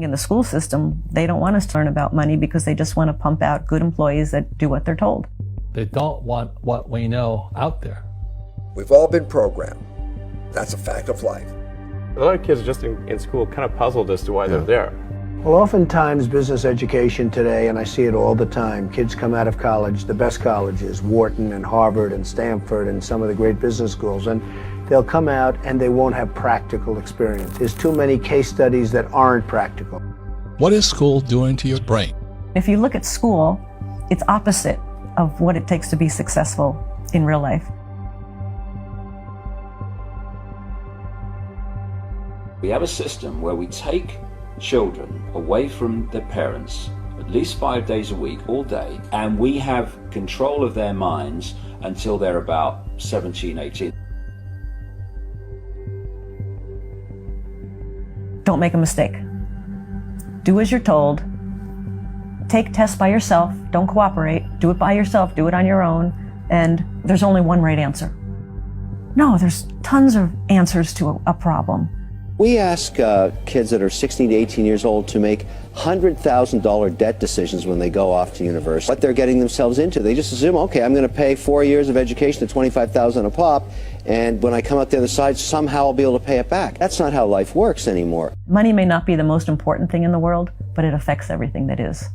In the school system, they don't want us to learn about money because they just want to pump out good employees that do what they're told. They don't want what we know out there. We've all been programmed. That's a fact of life. A lot of kids just in school kind of puzzled as to why they're there. Well, oftentimes business education today, and I see it all the time, kids come out of college, the best colleges, Wharton and Harvard and Stanford and some of the great business schools, and they'll come out and they won't have practical experience. There's too many case studies that aren't practical. What is school doing to your brain? If you look at school, it's opposite of what it takes to be successful in real life. We have a system where we take children away from their parents at least 5 days a week, all day, and we have control of their minds until they're about 17, 18. Don't make a mistake. Do as you're told. Take tests by yourself. Don't cooperate. Do it by yourself. Do it on your own. And there's only one right answer. No, there's tons of answers to a problem. We ask kids that are 16 to 18 years old to make $100,000 debt decisions when they go off to university. What they're getting themselves into. They just assume, okay, I'm going to pay 4 years of education at $25,000 a pop, and when I come out the other side, somehow I'll be able to pay it back. That's not how life works anymore. Money may not be the most important thing in the world, but it affects everything that is.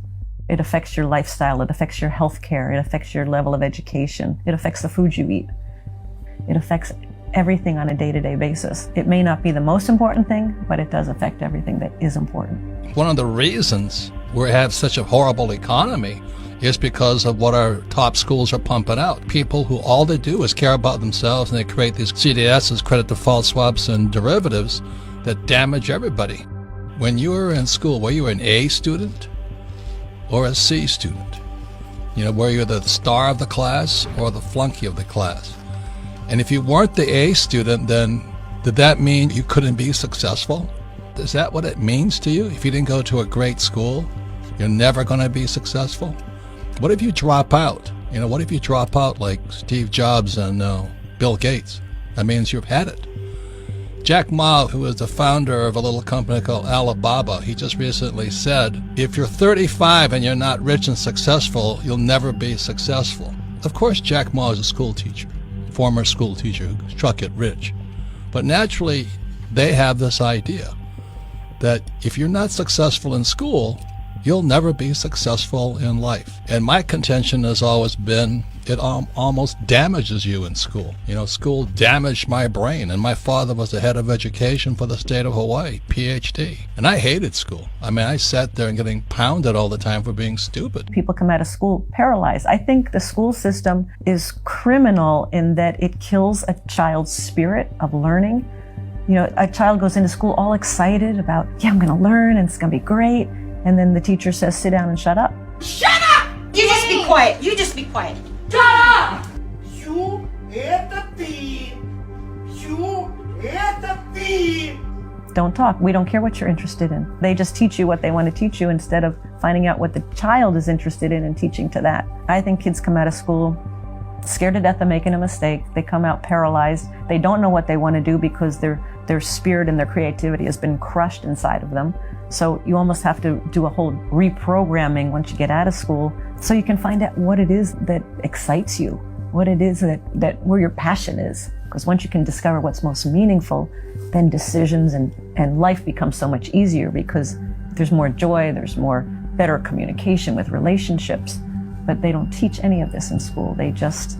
It affects your lifestyle. It affects your health care. It affects your level of education. It affects the food you eat. It affects everything on a day-to-day basis. It may not be the most important thing, but it does affect everything that is important. One of the reasons we have such a horrible economy is because of what our top schools are pumping out. People who all they do is care about themselves, and they create these CDSs, credit default swaps, and derivatives that damage everybody. When you were in school, were you an A student or a C student? You know, were you the star of the class or the flunky of the class? And if you weren't the A student, then did that mean you couldn't be successful? Is that what it means to you? If you didn't go to a great school, you're never going to be successful? What if you drop out? You know, what if you drop out like Steve Jobs and Bill Gates? That means you've had it. Jack Ma, who is the founder of a little company called Alibaba, he just recently said, if you're 35 and you're not rich and successful, you'll never be successful. Of course, Jack Ma is a school teacher. Former school teacher who struck it rich. But naturally, they have this idea that if you're not successful in school, you'll never be successful in life. And my contention has always been it almost damages you in school. You know, school damaged my brain, and my father was the head of education for the state of Hawaii, PhD. And I hated school. I mean, I sat there and getting pounded all the time for being stupid. People come out of school paralyzed. I think the school system is criminal in that it kills a child's spirit of learning. You know, a child goes into school all excited about, yeah, I'm going to learn and it's going to be great. And then the teacher says, sit down and shut up. Shut up! You just be quiet. You just be quiet. Shut up! You hit the thief. You hit the thief. Don't talk. We don't care what you're interested in. They just teach you what they want to teach you instead of finding out what the child is interested in and teaching to that. I think kids come out of school scared to death of making a mistake. They come out paralyzed. They don't know what they want to do because their spirit and their creativity has been crushed inside of them. So you almost have to do a whole reprogramming once you get out of school so you can find out what it is that excites you, what it is that where your passion is. Because once you can discover what's most meaningful, then decisions and life becomes so much easier because there's more joy, there's more better communication with relationships. But they don't teach any of this in school. They just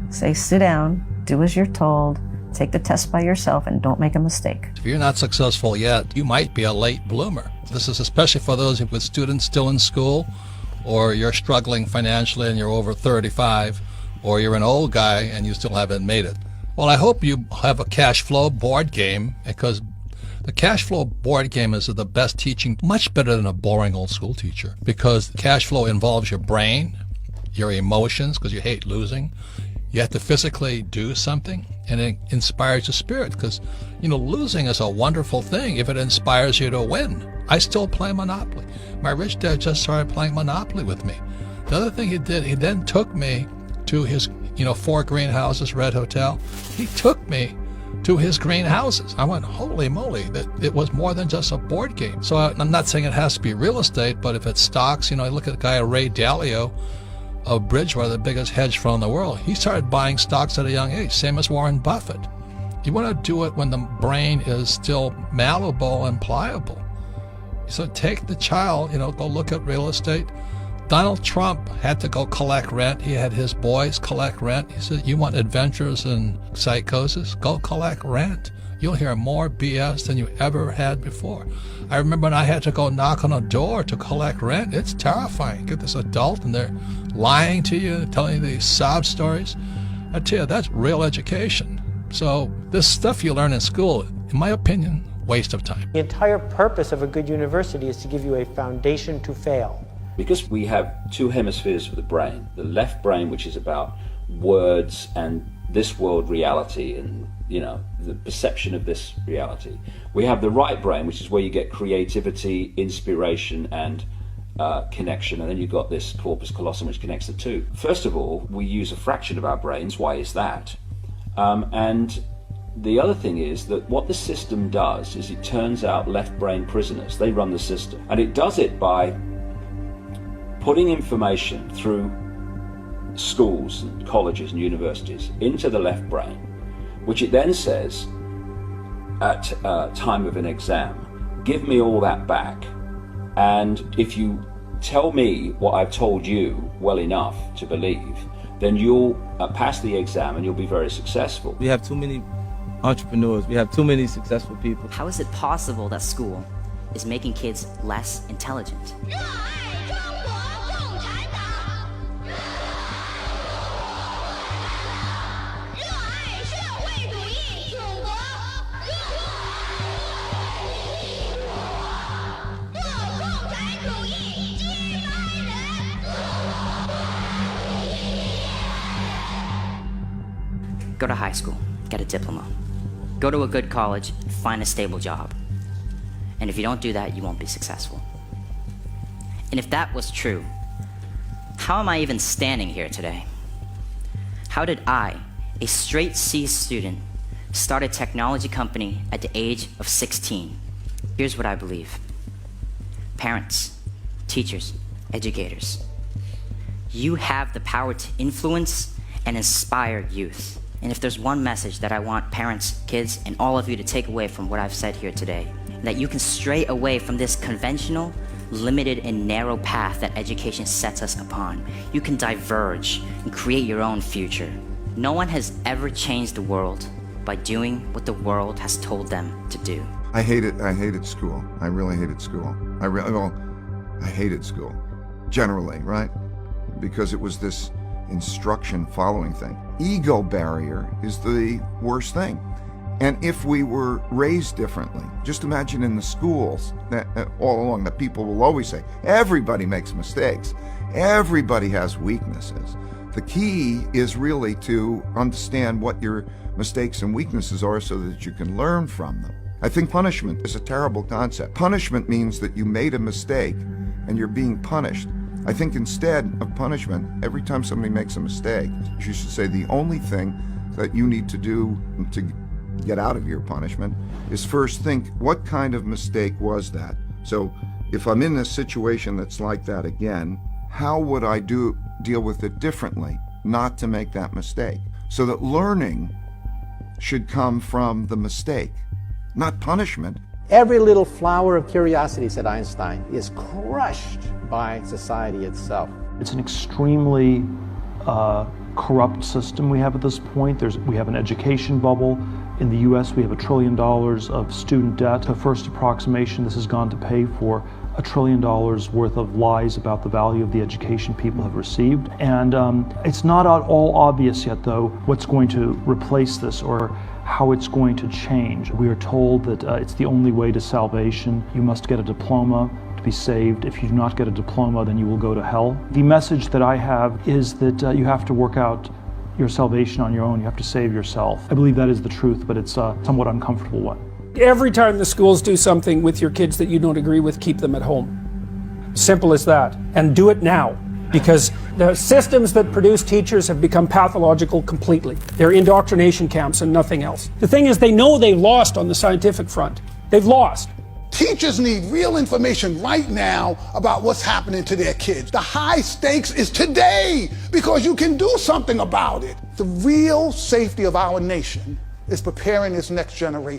say, sit down, do as you're told, take the test by yourself, and don't make a mistake. If you're not successful yet, you might be a late bloomer. This is especially for those with students still in school, or you're struggling financially and you're over 35, or you're an old guy and you still haven't made it. Well, I hope you have a cash flow board game, because the cash flow board game is the best teaching, much better than a boring old school teacher, because cash flow involves your brain, your emotions, because you hate losing. You have to physically do something, and it inspires your spirit, because, you know, losing is a wonderful thing if it inspires you to win. I still play Monopoly. My rich dad just started playing Monopoly with me. The other thing he did, he then took me to his, 4 greenhouses, Red Hotel. He took me to his greenhouses. I went, holy moly, that it was more than just a board game. So I'm not saying it has to be real estate, but if it's stocks, I look at the guy Ray Dalio of Bridgewater, the biggest hedge fund in the world. He started buying stocks at a young age, same as Warren Buffett. You want to do it when the brain is still malleable and pliable. So take the child, go look at real estate. Donald Trump had to go collect rent. He had his boys collect rent. He said, you want adventures and psychosis? Go collect rent. You'll hear more BS than you ever had before. I remember when I had to go knock on a door to collect rent. It's terrifying. Get this adult and they're lying to you, telling you these sob stories. I tell you, that's real education. So this stuff you learn in school, in my opinion, waste of time. The entire purpose of a good university is to give you a foundation to fail. Because we have two hemispheres of the brain, the left brain, which is about words and this world reality and, the perception of this reality. We have the right brain, which is where you get creativity, inspiration, and connection. And then you've got this corpus callosum, which connects the two. First of all, we use a fraction of our brains. Why is that? And the other thing is that what the system does is it turns out left brain prisoners. They run the system. And it does it by putting information through schools and colleges and universities into the left brain, which it then says at time of an exam, give me all that back, and if you tell me what I've told you well enough to believe, then you'll pass the exam and you'll be very successful. We have too many entrepreneurs, we have too many successful people. How is it possible that school is making kids less intelligent? Go to high school, get a diploma. Go to a good college, find a stable job. And if you don't do that, you won't be successful. And if that was true, how am I even standing here today? How did I, a straight C student, start a technology company at the age of 16? Here's what I believe. Parents, teachers, educators, you have the power to influence and inspire youth. And if there's one message that I want parents, kids, and all of you to take away from what I've said here today, that you can stray away from this conventional, limited, and narrow path that education sets us upon. You can diverge and create your own future. No one has ever changed the world by doing what the world has told them to do. I hated school. I really hated school. I hated school, generally, right? Because it was this instruction following thing. Ego barrier is the worst thing. And if we were raised differently, just imagine in the schools that all along that people will always say, everybody makes mistakes. Everybody has weaknesses. The key is really to understand what your mistakes and weaknesses are so that you can learn from them. I think punishment is a terrible concept. Punishment means that you made a mistake and you're being punished. I think instead of punishment, every time somebody makes a mistake, you should say the only thing that you need to do to get out of your punishment is first think, what kind of mistake was that? So if I'm in a situation that's like that again, how would I deal with it differently, not to make that mistake? So that learning should come from the mistake, not punishment. Every little flower of curiosity, said Einstein, is crushed by society itself. It's an extremely corrupt system we have at this point. We have an education bubble. In the US, we have $1 trillion of student debt. The first approximation, this has gone to pay for $1 trillion worth of lies about the value of the education people have received. And it's not at all obvious yet, though, what's going to replace this or how it's going to change. We are told that it's the only way to salvation. You must get a diploma to be saved. If you do not get a diploma, then you will go to hell. The message that I have is that you have to work out your salvation on your own. You have to save yourself. I believe that is the truth, but it's a somewhat uncomfortable one. Every time the schools do something with your kids that you don't agree with, keep them at home. Simple as that. And do it now. because the systems that produce teachers have become pathological completely. They're indoctrination camps and nothing else. The thing is, they know they've lost on the scientific front. They've lost. Teachers need real information right now about what's happening to their kids. The high stakes is today, because you can do something about it. The real safety of our nation is preparing this next generation.